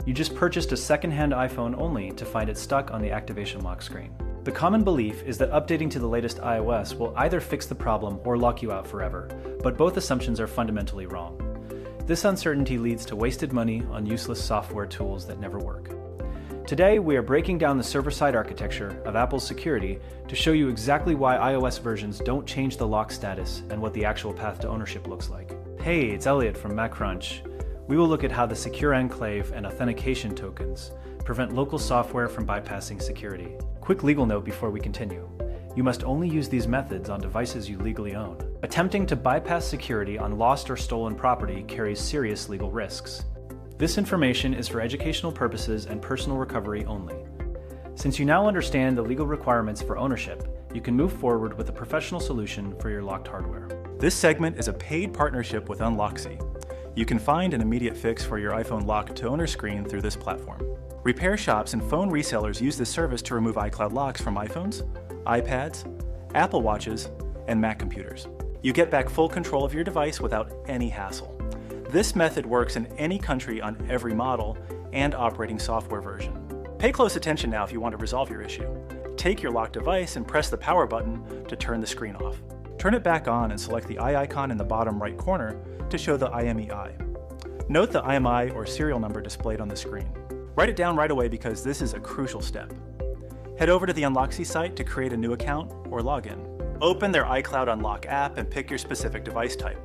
You just purchased a second-hand iPhone only to find it stuck on the activation lock screen. The common belief is that updating to the latest iOS will either fix the problem or lock you out forever, but both assumptions are fundamentally wrong. This uncertainty leads to wasted money on useless software tools that never work. Today, we are breaking down the server-side architecture of Apple's security to show you exactly why iOS versions don't change the lock status and what the actual path to ownership looks like. Hey, it's Elliot from MacCrunch. We will look at how the secure enclave and authentication tokens prevent local software from bypassing security. Quick legal note before we continue. You must only use these methods on devices you legally own. Attempting to bypass security on lost or stolen property carries serious legal risks. This information is for educational purposes and personal recovery only. Since you now understand the legal requirements for ownership, you can move forward with a professional solution for your locked hardware. This segment is a paid partnership with Unloxy. You can find an immediate fix for your iPhone lock to owner screen through this platform. Repair shops and phone resellers use this service to remove iCloud locks from iPhones, iPads, Apple Watches, and Mac computers. You get back full control of your device without any hassle. This method works in any country on every model and operating software version. Pay close attention now if you want to resolve your issue. Take your locked device and press the power button to turn the screen off. Turn it back on and select the eye icon in the bottom right corner to show the IMEI. Note the IMEI or serial number displayed on the screen. Write it down right away because this is a crucial step. Head over to the Unloxy site to create a new account or login. Open their iCloud Unlock app and pick your specific device type.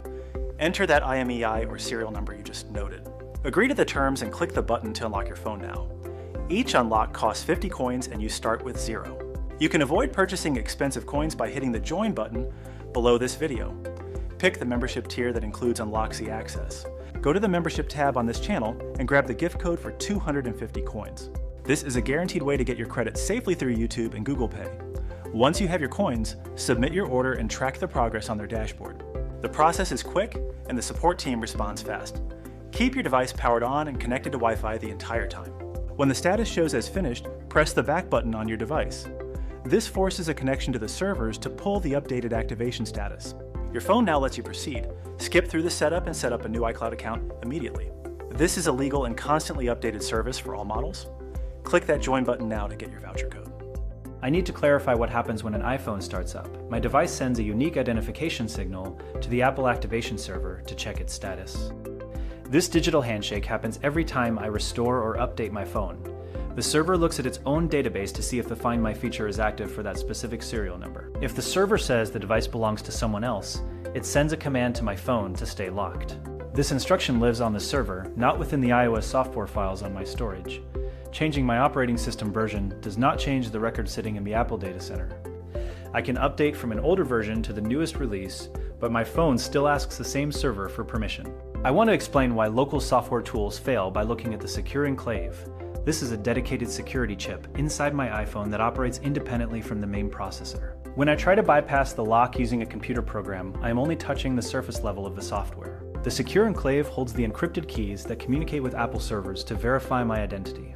Enter that IMEI or serial number you just noted. Agree to the terms and click the button to unlock your phone now. Each unlock costs 50 coins and you start with 0. You can avoid purchasing expensive coins by hitting the Join button below this video. Pick the membership tier that includes Unloxy access. Go to the membership tab on this channel and grab the gift code for 250 coins. This is a guaranteed way to get your credits safely through YouTube and Google Pay. Once you have your coins, submit your order and track the progress on their dashboard. The process is quick and the support team responds fast. Keep your device powered on and connected to Wi-Fi the entire time. When the status shows as finished, press the back button on your device. This forces a connection to the servers to pull the updated activation status. Your phone now lets you proceed. Skip through the setup and set up a new iCloud account immediately. This is a legal and constantly updated service for all models. Click that Join button now to get your voucher code. I need to clarify what happens when an iPhone starts up. My device sends a unique identification signal to the Apple activation server to check its status. This digital handshake happens every time I restore or update my phone. The server looks at its own database to see if the Find My feature is active for that specific serial number. If the server says the device belongs to someone else, it sends a command to my phone to stay locked. This instruction lives on the server, not within the iOS software files on my storage. Changing my operating system version does not change the record sitting in the Apple data center. I can update from an older version to the newest release, but my phone still asks the same server for permission. I want to explain why local software tools fail by looking at the secure enclave. This is a dedicated security chip inside my iPhone that operates independently from the main processor. When I try to bypass the lock using a computer program, I am only touching the surface level of the software. The secure enclave holds the encrypted keys that communicate with Apple servers to verify my identity.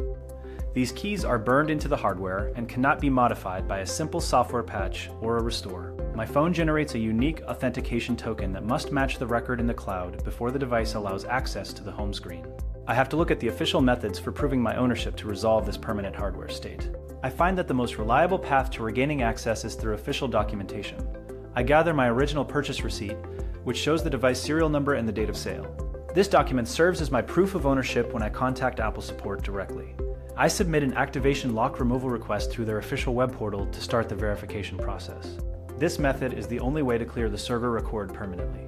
These keys are burned into the hardware and cannot be modified by a simple software patch or a restore. My phone generates a unique authentication token that must match the record in the cloud before the device allows access to the home screen. I have to look at the official methods for proving my ownership to resolve this permanent hardware state. I find that the most reliable path to regaining access is through official documentation. I gather my original purchase receipt, which shows the device serial number and the date of sale. This document serves as my proof of ownership when I contact Apple support directly. I submit an activation lock removal request through their official web portal to start the verification process. This method is the only way to clear the server record permanently.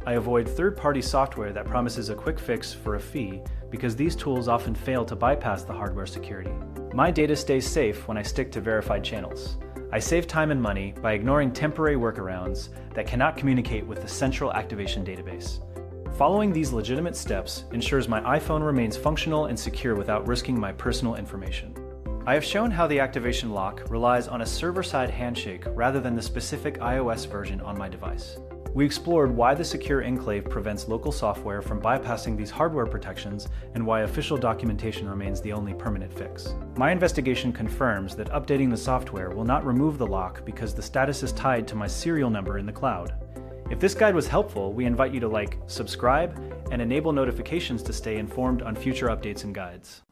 I avoid third-party software that promises a quick fix for a fee because these tools often fail to bypass the hardware security. My data stays safe when I stick to verified channels. I save time and money by ignoring temporary workarounds that cannot communicate with the central activation database. Following these legitimate steps ensures my iPhone remains functional and secure without risking my personal information. I have shown how the activation lock relies on a server-side handshake rather than the specific iOS version on my device. We explored why the secure enclave prevents local software from bypassing these hardware protections and why official documentation remains the only permanent fix. My investigation confirms that updating the software will not remove the lock because the status is tied to my serial number in the cloud. If this guide was helpful, we invite you to like, subscribe, and enable notifications to stay informed on future updates and guides.